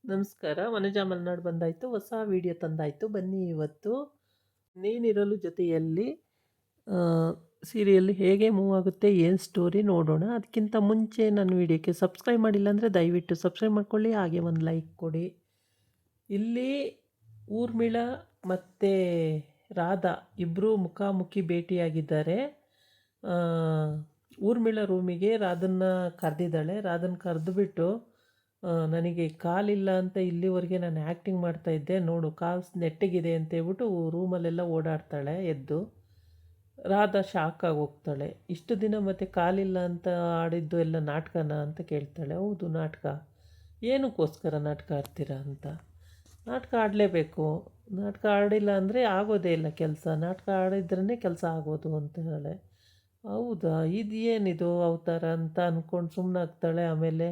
ನಮಸ್ಕಾರ. ವನಜಾ ಮಲ್ನಾಡ್ ಬಂದಾಯಿತು. ಹೊಸ ವಿಡಿಯೋ ತಂದಾಯಿತು. ಬನ್ನಿ ಇವತ್ತು ನೀನಿರಲು ಜೊತೆಯಲ್ಲಿ ಆ, ಸೀರಿಯಲ್ ಹೇಗೆ ಮೂವ್ ಆಗುತ್ತೆ, ಏನು ಸ್ಟೋರಿ ನೋಡೋಣ. ಅದಕ್ಕಿಂತ ಮುಂಚೆ ನನ್ನ ವಿಡಿಯೋಕ್ಕೆ ಸಬ್ಸ್ಕ್ರೈಬ್ ಮಾಡಿಲ್ಲ ಅಂದರೆ ದಯವಿಟ್ಟು ಸಬ್ಸ್ಕ್ರೈಬ್ ಮಾಡ್ಕೊಳ್ಳಿ, ಹಾಗೆ ಒಂದು ಲೈಕ್ ಕೊಡಿ. ಇಲ್ಲಿ ಊರ್ಮಿಳಾ ಮತ್ತು ರಾಧಾ ಇಬ್ಬರು ಮುಖಾಮುಖಿ ಭೇಟಿಯಾಗಿದ್ದಾರೆ. ಆ, ಊರ್ಮಿಳಾ ರೂಮಿಗೆ ರಾಧನ್ನ ಕರೆದಿದ್ದಾಳೆ. ರಾಧನ್ ಕರೆದುಬಿಟ್ಟು ನನಗೆ ಕಾಲಿಲ್ಲ ಅಂತ ಇಲ್ಲಿವರೆಗೆ ನಾನು ಆ್ಯಕ್ಟಿಂಗ್ ಮಾಡ್ತಾಯಿದ್ದೆ, ನೋಡು ಕಾಲು ನೆಟ್ಟಗಿದೆ ಅಂತ ಹೇಳ್ಬಿಟ್ಟು ರೂಮಲ್ಲೆಲ್ಲ ಓಡಾಡ್ತಾಳೆ ಎದ್ದು. ರಾಧಾ ಶಾಕಾಗಿ ಹೋಗ್ತಾಳೆ. ಇಷ್ಟು ದಿನ ಮತ್ತೆ ಕಾಲಿಲ್ಲ ಅಂತ ಆಡಿದ್ದು ಎಲ್ಲ ನಾಟಕನ ಅಂತ ಕೇಳ್ತಾಳೆ. ಹೌದು, ನಾಟಕ. ಏನಕ್ಕೋಸ್ಕರ ನಾಟಕ ಆಡ್ತೀರಾ ಅಂತ. ನಾಟಕ ಆಡಲೇಬೇಕು, ನಾಟಕ ಆಡಿಲ್ಲ ಅಂದರೆ ಆಗೋದೇ ಇಲ್ಲ ಕೆಲಸ, ನಾಟಕ ಆಡಿದ್ರೇ ಕೆಲಸ ಆಗೋದು ಅಂತ ಹೇಳೆ. ಹೌದಾ, ಇದು ಏನಿದು ಅವತಾರ ಅಂತ ಅಂದ್ಕೊಂಡು ಸುಮ್ಮನಾಗ್ತಾಳೆ. ಆಮೇಲೆ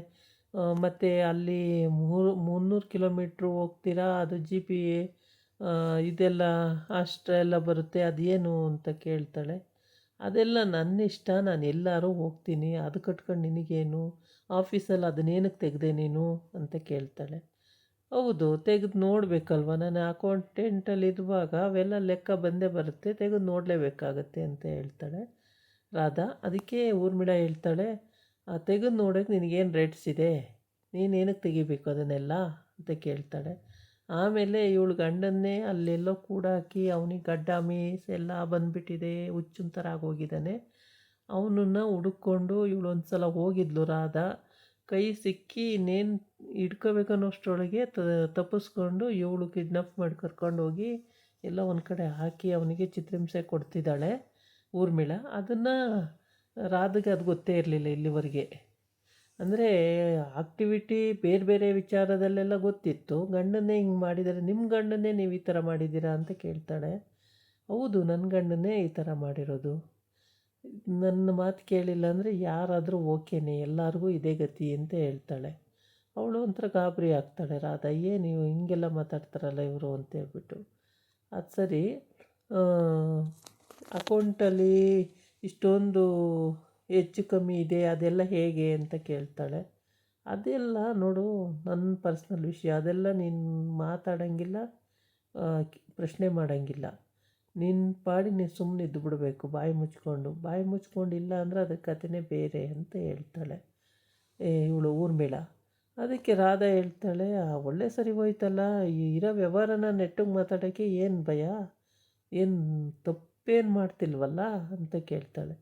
ಮತ್ತು ಅಲ್ಲಿ 300 ಕಿಲೋಮೀಟ್ರು ಹೋಗ್ತೀರಾ, ಅದು ಜಿ ಪಿ ಇದೆಲ್ಲ ಅಷ್ಟೆಲ್ಲ ಬರುತ್ತೆ, ಅದೇನು ಅಂತ ಕೇಳ್ತಾಳೆ. ಅದೆಲ್ಲ ನನ್ನ ಇಷ್ಟ, ನಾನು ಎಲ್ಲರೂ ಹೋಗ್ತೀನಿ, ಅದು ಕಟ್ಕೊಂಡು ನಿನಗೇನು, ಆಫೀಸಲ್ಲಿ ಅದನ್ನೇನಕ್ಕೆ ತೆಗೆದೆ ನೀನು ಅಂತ ಕೇಳ್ತಾಳೆ. ಹೌದು, ತೆಗೆದು ನೋಡಬೇಕಲ್ವ, ನಾನು ಅಕೌಂಟೆಂಟಲ್ಲಿ ಇರುವಾಗ ಅವೆಲ್ಲ ಲೆಕ್ಕ ಬಂದೇ ಬರುತ್ತೆ, ತೆಗೆದು ನೋಡಲೇಬೇಕಾಗತ್ತೆ ಅಂತ ಹೇಳ್ತಾಳೆ ರಾಧಾ. ಅದಕ್ಕೆ ಊರ್ಮಿಳಾ ಹೇಳ್ತಾಳೆ, ತೆಗೆದು ನೋಡೋಕ್ಕೆ ನಿನಗೇನು ರೇಟ್ಸ್ ಇದೆ, ನೀನೇನಕ್ಕೆ ತೆಗಿಬೇಕು ಅದನ್ನೆಲ್ಲ ಅಂತ ಕೇಳ್ತಾಳೆ. ಆಮೇಲೆ ಇವಳು ಗಂಡನ್ನೇ ಅಲ್ಲೆಲ್ಲೋ ಕೂಡಾಕಿ ಅವನಿಗೆ ಗಡ್ಡ ಮೀಸ್ ಎಲ್ಲ ಬಂದುಬಿಟ್ಟಿದೆ, ಹುಚ್ಚಿನ ಥರ ಆಗೋಗಿದ್ದಾನೆ. ಅವನನ್ನು ಹುಡುಕೊಂಡು ಇವಳು ಒಂದು ಸಲ ಹೋಗಿದ್ಲು ರಾಧಾ. ಕೈ ಸಿಕ್ಕಿ ಇನ್ನೇನು ಹಿಡ್ಕೋಬೇಕನ್ನೋಷ್ಟರೊಳಗೆ ತಪ್ಪಿಸ್ಕೊಂಡು ಇವಳು ಕಿಡ್ನಾಪ್ ಮಾಡಿ ಕರ್ಕೊಂಡೋಗಿ ಎಲ್ಲ ಒಂದು ಕಡೆ ಹಾಕಿ ಅವನಿಗೆ ಚಿತ್ರಹಿಂಸೆ ಕೊಡ್ತಿದ್ದಾಳೆ ಊರ್ಮಿಳಾ. ಅದನ್ನು ರಾಧೆಗೆ ಅದು ಗೊತ್ತೇ ಇರಲಿಲ್ಲ ಇಲ್ಲಿವರೆಗೆ. ಅಂದರೆ ಆಕ್ಟಿವಿಟಿ ಬೇರೆ ಬೇರೆ ವಿಚಾರದಲ್ಲೆಲ್ಲ ಗೊತ್ತಿತ್ತು, ಗಂಡನ್ನೇ ಹಿಂಗೆ ಮಾಡಿದ್ದಾರೆ, ನಿಮ್ಮ ಗಂಡನ್ನೇ ನೀವು ಈ ಥರ ಮಾಡಿದ್ದೀರಾ ಅಂತ ಕೇಳ್ತಾಳೆ. ಹೌದು, ನನ್ನ ಗಂಡನ್ನೇ ಈ ಥರ ಮಾಡಿರೋದು, ನನ್ನ ಮಾತು ಕೇಳಿಲ್ಲ ಅಂದರೆ ಯಾರಾದರೂ ಓಕೆನೇ, ಎಲ್ಲರಿಗೂ ಇದೇ ಗತಿ ಅಂತ ಹೇಳ್ತಾಳೆ. ಅವಳು ಒಂಥರ ಗಾಬರಿ ಆಗ್ತಾಳೆ ರಾಧಾ, ಏನು ಇವು ಹಿಂಗೆಲ್ಲ ಮಾತಾಡ್ತಾರಲ್ಲ ಇವರು ಅಂತ ಹೇಳ್ಬಿಟ್ಟು. ಅದು ಸರಿ, ಅಕೌಂಟಲ್ಲಿ ಇಷ್ಟೊಂದು ಹೆಚ್ಚು ಕಮ್ಮಿ ಇದೆ, ಅದೆಲ್ಲ ಹೇಗೆ ಅಂತ ಕೇಳ್ತಾಳೆ. ಅದೆಲ್ಲ ನೋಡು ನನ್ನ ಪರ್ಸ್ನಲ್ ವಿಷಯ, ಅದೆಲ್ಲ ನೀನು ಮಾತಾಡೋಂಗಿಲ್ಲ, ಪ್ರಶ್ನೆ ಮಾಡೋಂಗಿಲ್ಲ. ನಿನ್ನ ಪಾಡಿ ನೀನು ಸುಮ್ಮನೆ ಇದ್ದು ಬಿಡಬೇಕು, ಬಾಯಿ ಮುಚ್ಕೊಂಡಿಲ್ಲ ಅಂದರೆ ಅದರ ಕಥೆನೇ ಬೇರೆ ಅಂತ ಹೇಳ್ತಾಳೆ ಇವಳು ಊರ್ಮಿಳಾ. ಅದಕ್ಕೆ ರಾಧಾ ಹೇಳ್ತಾಳೆ, ಒಳ್ಳೆ ಸರಿ ಹೋಯ್ತಲ್ಲ, ಇರೋ ವ್ಯವಹಾರನ ನೆಟ್ಟಿಗೆ ಮಾತಾಡೋಕ್ಕೆ ಏನು ಭಯ, ಏನು ತಪ್ಪೇನು ಮಾಡ್ತಿಲ್ವಲ್ಲ ಅಂತ ಕೇಳ್ತಾಳೆ.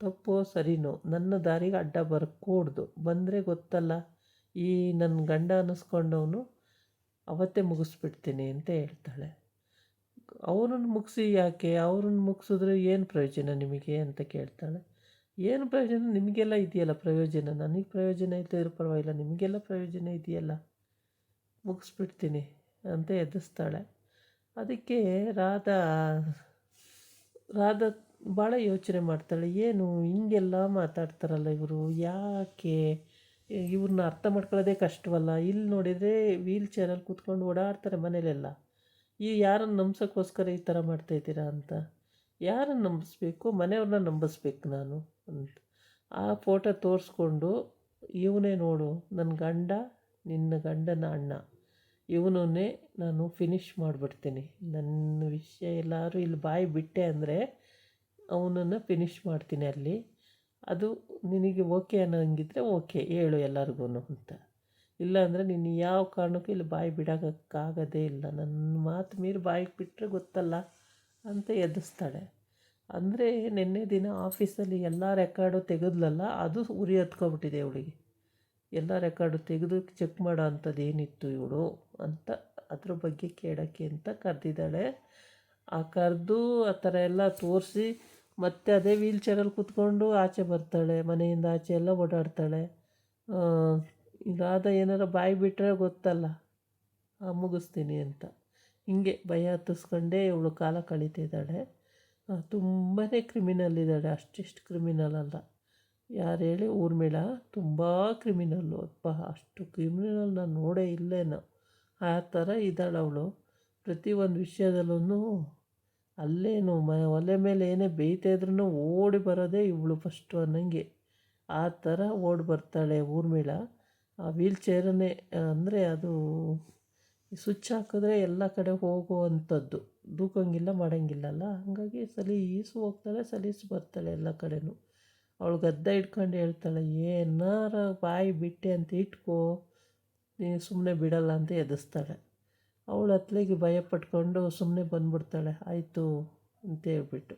ತಪ್ಪೋ ಸರಿನೋ ನನ್ನ ದಾರಿಗೆ ಅಡ್ಡ ಬರ್ಕೂಡ್ದು, ಬಂದರೆ ಗೊತ್ತಲ್ಲ, ಈ ನನ್ನ ಗಂಡ ಅನ್ನಿಸ್ಕೊಂಡವನು ಅವತ್ತೇ ಮುಗಿಸ್ಬಿಡ್ತೀನಿ ಅಂತ ಹೇಳ್ತಾಳೆ. ಅವರನ್ನು ಮುಗಿಸಿ ಯಾಕೆ, ಅವ್ರನ್ನ ಮುಗಿಸಿದ್ರೆ ಏನು ಪ್ರಯೋಜನ ನಿಮಗೆ ಅಂತ ಕೇಳ್ತಾಳೆ. ಏನು ಪ್ರಯೋಜನ, ನಿಮಗೆಲ್ಲ ಇದೆಯಲ್ಲ ಪ್ರಯೋಜನ, ನನಗೆ ಪ್ರಯೋಜನ ಇಲ್ಲದಿರೋ ಪರವಾಗಿಲ್ಲ, ನಿಮಗೆಲ್ಲ ಪ್ರಯೋಜನ ಇದೆಯಲ್ಲ, ಮುಗಿಸ್ಬಿಡ್ತೀನಿ ಅಂತ ಎದುರಿಸ್ತಾಳೆ. ಅದಕ್ಕೆ ರಾಧಾ ಭಾಳ ಯೋಚನೆ ಮಾಡ್ತಾಳೆ, ಏನು ಹಿಂಗೆಲ್ಲ ಮಾತಾಡ್ತಾರಲ್ಲ ಇವರು, ಯಾಕೆ ಇವ್ರನ್ನ ಅರ್ಥ ಮಾಡ್ಕೊಳ್ಳೋದೇ ಕಷ್ಟವಲ್ಲ. ಇಲ್ಲಿ ನೋಡಿದರೆ ವೀಲ್ ಚೇರಲ್ಲಿ ಕೂತ್ಕೊಂಡು ಓಡಾಡ್ತಾರೆ ಮನೇಲೆಲ್ಲ, ಈ ಯಾರನ್ನು ನಂಬ್ಸೋಕ್ಕೋಸ್ಕರ ಈ ಥರ ಮಾಡ್ತಾಯಿದ್ದೀರಾ ಅಂತ. ಯಾರನ್ನು ನಂಬಿಸ್ಬೇಕು, ಮನೆಯವ್ರನ್ನ ನಂಬಿಸ್ಬೇಕು ನಾನು ಅಂತ. ಆ ಫೋಟೋ ತೋರಿಸ್ಕೊಂಡು, ಇವನೇ ನೋಡು ನನ್ನ ಗಂಡ, ನಿನ್ನ ಗಂಡನ ಅಣ್ಣ, ಇವನನ್ನೇ ನಾನು ಫಿನಿಷ್ ಮಾಡಿಬಿಡ್ತೀನಿ, ನನ್ನ ವಿಷಯ ಎಲ್ಲರೂ ಇಲ್ಲಿ ಬಾಯಿ ಬಿಟ್ಟೆ ಅಂದರೆ ಅವನನ್ನು ಫಿನಿಷ್ ಮಾಡ್ತೀನಿ ಅಲ್ಲಿ. ಅದು ನಿನಗೆ ಓಕೆ ಅನ್ನೋಂಗಿದ್ರೆ ಓಕೆ ಹೇಳು ಎಲ್ಲರಿಗೂ ಅಂತ, ಇಲ್ಲಾಂದರೆ ನೀನು ಯಾವ ಕಾರಣಕ್ಕೂ ಇಲ್ಲಿ ಬಾಯಿ ಬಿಡೋಕ್ಕಾಗೋದೇ ಇಲ್ಲ, ನನ್ನ ಮಾತು ಮೀರಿ ಬಾಯಿಗೆ ಬಿಟ್ಟರೆ ಗೊತ್ತಲ್ಲ ಅಂತ ಎದುರಿಸ್ತಾಳೆ. ಅಂದರೆ ನಿನ್ನೆ ದಿನ ಆಫೀಸಲ್ಲಿ ಎಲ್ಲ ರೆಕಾರ್ಡು ತೆಗೆದ್ಲಲ್ಲ, ಅದು ಉರಿ ಹತ್ಕೊಬಿಟ್ಟಿದೆ ಇವಳಿಗೆ. ಎಲ್ಲ ರೆಕಾರ್ಡು ತೆಗೆದು ಚೆಕ್ ಮಾಡೋ ಅಂಥದ್ದು ಏನಿತ್ತು ಇವಳು ಅಂತ, ಅದ್ರ ಬಗ್ಗೆ ಕೇಳೋಕ್ಕೆ ಅಂತ ಕರೆದಿದ್ದಾಳೆ. ಆ ಕರೆದು ಆ ಥರ ಎಲ್ಲ ತೋರಿಸಿ ಮತ್ತೆ ಅದೇ ವೀಲ್ ಚೇರಲ್ಲಿ ಕೂತ್ಕೊಂಡು ಆಚೆ ಬರ್ತಾಳೆ, ಮನೆಯಿಂದ ಆಚೆ ಎಲ್ಲ ಓಡಾಡ್ತಾಳೆ. ರಾಧಾ ಏನಾರ ಬಾಯಿ ಬಿಟ್ಟರೆ ಗೊತ್ತಲ್ಲ, ಮುಗಿಸ್ತೀನಿ ಅಂತ. ಹಿಂಗೆ ಭಯ ಹತ್ತಿಸ್ಕೊಂಡೇ ಇವಳು ಕಾಲ ಕಳೀತಿದ್ದಾಳೆ. ತುಂಬಾ ಕ್ರಿಮಿನಲ್ ಇದ್ದಾಳೆ, ಅಷ್ಟಿಷ್ಟು ಕ್ರಿಮಿನಲ್ ಅಲ್ಲ. ಯಾರು ಹೇಳಿ, ಊರ್ಮಿಳಾ ತುಂಬ ಕ್ರಿಮಿನಲ್ಲು, ಅಪ್ಪ ಅಷ್ಟು ಕ್ರಿಮಿನಲ್ ನಾನು ನೋಡೇ ಇಲ್ಲೇನೋ, ಆ ಥರ ಇದ್ದಾಳೆ ಅವಳು. ಪ್ರತಿಯೊಂದು ವಿಷಯದಲ್ಲೂ ಅಲ್ಲೇನು ಒಲೆ ಮೇಲೆ ಏನೇ ಬೇಯ್ತಾಯಿದ್ರೂ ಓಡಿ ಬರೋದೇ ಇವಳು ಫಸ್ಟು ಅನ್ನಂಗೆ, ಆ ಥರ ಓಡಿ ಬರ್ತಾಳೆ ಊರ್ಮಿಳಾ. ಆ ವೀಲ್ ಚೇರನ್ನೇ ಅಂದರೆ ಅದು ಸ್ವಿಚ್ ಹಾಕಿದ್ರೆ ಎಲ್ಲ ಕಡೆ ಹೋಗುವಂಥದ್ದು, ದೂಕಂಗಿಲ್ಲ ಮಾಡೋಂಗಿಲ್ಲಲ್ಲ, ಹಾಗಾಗಿ ಸಲೀಸು ಹೋಗ್ತಾಳೆ, ಸಲೀಸು ಬರ್ತಾಳೆ ಎಲ್ಲ ಕಡೆನೂ. ಅವಳು ಗದ್ದ ಹಿಡ್ಕೊಂಡು ಹೇಳ್ತಾಳೆ, ಏನಾರ ಬಾಯಿ ಬಿಟ್ಟೆ ಅಂತ ಇಟ್ಕೋ, ನೀನು ಸುಮ್ಮನೆ ಬಿಡಲ್ಲ ಅಂತ ಎದುರಿಸ್ತಾಳೆ. ಅವಳು ಅತ್ಲಿಗೆ ಭಯ ಪಟ್ಕೊಂಡು ಸುಮ್ಮನೆ ಬಂದ್ಬಿಡ್ತಾಳೆ, ಆಯಿತು ಅಂತ ಹೇಳ್ಬಿಟ್ಟು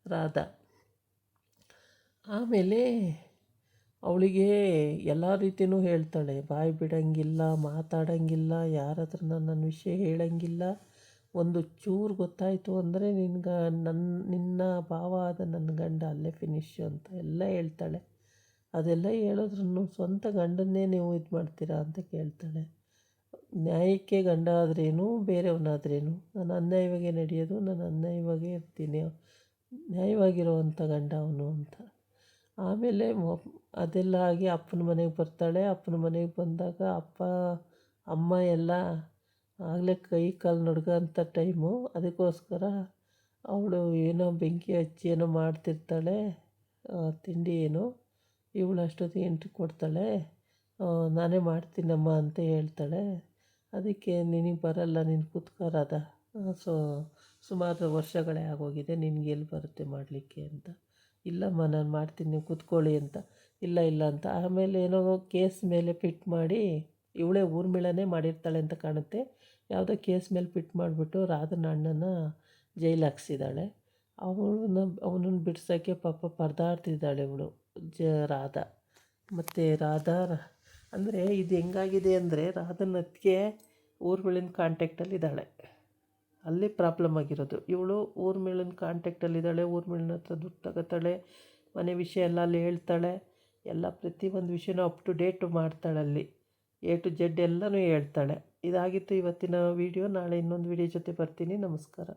ರಾಧಾ. ಆಮೇಲೆ ಅವಳಿಗೆ ಎಲ್ಲ ರೀತಿಯೂ ಹೇಳ್ತಾಳೆ, ಬಾಯಿ ಬಿಡೋಂಗಿಲ್ಲ, ಮಾತಾಡೋಂಗಿಲ್ಲ, ಯಾರ ಹತ್ರ ನನ್ನ ವಿಷಯ ಹೇಳೋಂಗಿಲ್ಲ, ಒಂದು ಚೂರು ಗೊತ್ತಾಯಿತು ಅಂದರೆ ನಿನ್ನ ಭಾವ ಆದ ನನ್ನ ಗಂಡ ಅಲ್ಲೇ ಫಿನಿಶು ಅಂತ ಎಲ್ಲ ಹೇಳ್ತಾಳೆ. ಅದೆಲ್ಲ ಹೇಳಿದ್ರೂ ಸ್ವಂತ ಗಂಡನ್ನೇ ನೀವು ಇದು ಮಾಡ್ತೀರಾ ಅಂತ ಕೇಳ್ತಾಳೆ. ನ್ಯಾಯಕ್ಕೆ ಗಂಡ ಆದ್ರೇನು, ಬೇರೆಯವನಾದ್ರೇನು, ನಾನು ಅನ್ಯಾಯವಾಗೇ ನಡೆಯೋದು, ನಾನು ಅನ್ಯಾಯವಾಗೇ ಇರ್ತೀನಿ, ನ್ಯಾಯವಾಗಿರುವಂಥ ಗಂಡ ಅವನು ಅಂತ. ಆಮೇಲೆ ಅದೆಲ್ಲ ಆಗಿ ಅಪ್ಪನ ಮನೆಗೆ ಬರ್ತಾಳೆ. ಅಪ್ಪನ ಮನೆಗೆ ಬಂದಾಗ ಅಮ್ಮ ಎಲ್ಲ ಆಗಲೇ ಕೈ ಕಾಲು ನಡ್ಗೋಂಥ ಟೈಮು. ಅದಕ್ಕೋಸ್ಕರ ಅವಳು ಏನೋ ಬೆಂಕಿ ಹಚ್ಚಿ ಏನೋ ಮಾಡ್ತಿರ್ತಾಳೆ, ತಿಂಡಿ ಏನೋ. ಇವಳು ಅಷ್ಟೊತ್ತಿಗೆ ಎಂಟ್ರಿ ಕೊಡ್ತಾಳೆ, ನಾನೇ ಮಾಡ್ತೀನಮ್ಮ ಅಂತ ಹೇಳ್ತಾಳೆ. ಅದಕ್ಕೆ ನಿನಗೆ ಬರಲ್ಲ, ನೀನು ಕೂತ್ಕೋರದ, ಸುಮಾರು ವರ್ಷಗಳೇ ಆಗೋಗಿದೆ, ನಿನಗೆ ಎಲ್ಲಿ ಬರುತ್ತೆ ಮಾಡಲಿಕ್ಕೆ ಅಂತ. ಇಲ್ಲಮ್ಮ ನಾನು ಮಾಡ್ತೀನಿ, ನೀವು ಕೂತ್ಕೊಳ್ಳಿ ಅಂತ. ಇಲ್ಲ ಇಲ್ಲ ಅಂತ. ಆಮೇಲೆ ಏನೋ ಕೇಸ್ ಮೇಲೆ ಫಿಟ್ ಮಾಡಿ, ಇವಳೇ ಊರ್ಮಿಳನೇ ಮಾಡಿರ್ತಾಳೆ ಅಂತ ಕಾಣುತ್ತೆ. ಯಾವುದೋ ಕೇಸ್ ಮೇಲೆ ಫಿಟ್ ಮಾಡಿಬಿಟ್ಟು ರಾಧನ ಅಣ್ಣನ ಜೈಲು ಹಾಕ್ಸಿದ್ದಾಳೆ. ಅವನನ್ನು ಬಿಡ್ಸೋಕ್ಕೆ ಪಾಪ ಪರದಾಡ್ತಿದ್ದಾಳೆ ಇವಳು ರಾಧಾ. ಮತ್ತು ರಾಧಾ ಅಂದರೆ ಇದು ಹೆಂಗಾಗಿದೆ ಅಂದರೆ, ರಾಧನ ಅತ್ತಿಗೆ ಊರ್ಮಿಳನ ಕಾಂಟ್ಯಾಕ್ಟಲ್ಲಿದ್ದಾಳೆ, ಅಲ್ಲಿ ಪ್ರಾಬ್ಲಮ್ ಆಗಿರೋದು. ಇವಳು ಊರ್ಮಿಳನ ಕಾಂಟ್ಯಾಕ್ಟಲ್ಲಿದ್ದಾಳೆ, ಊರ್ಮಿಳನ ಹತ್ರ ದುಡ್ಡು ತಗೋತಾಳೆ, ಮನೆ ವಿಷಯ ಎಲ್ಲ ಅಲ್ಲಿ ಹೇಳ್ತಾಳೆ, ಎಲ್ಲ ಪ್ರತಿಯೊಂದು ವಿಷಯನೂ ಅಪ್ ಟು ಡೇಟು ಮಾಡ್ತಾಳೆ, ಅಲ್ಲಿ ಎ ಟು ಜೆಡ್ ಎಲ್ಲನೂ ಹೇಳ್ತಾಳೆ. ಇದಾಗಿತ್ತು ಇವತ್ತಿನ ವೀಡಿಯೋ. ನಾಳೆ ಇನ್ನೊಂದು ವೀಡಿಯೋ ಜೊತೆ ಬರ್ತೀನಿ. ನಮಸ್ಕಾರ.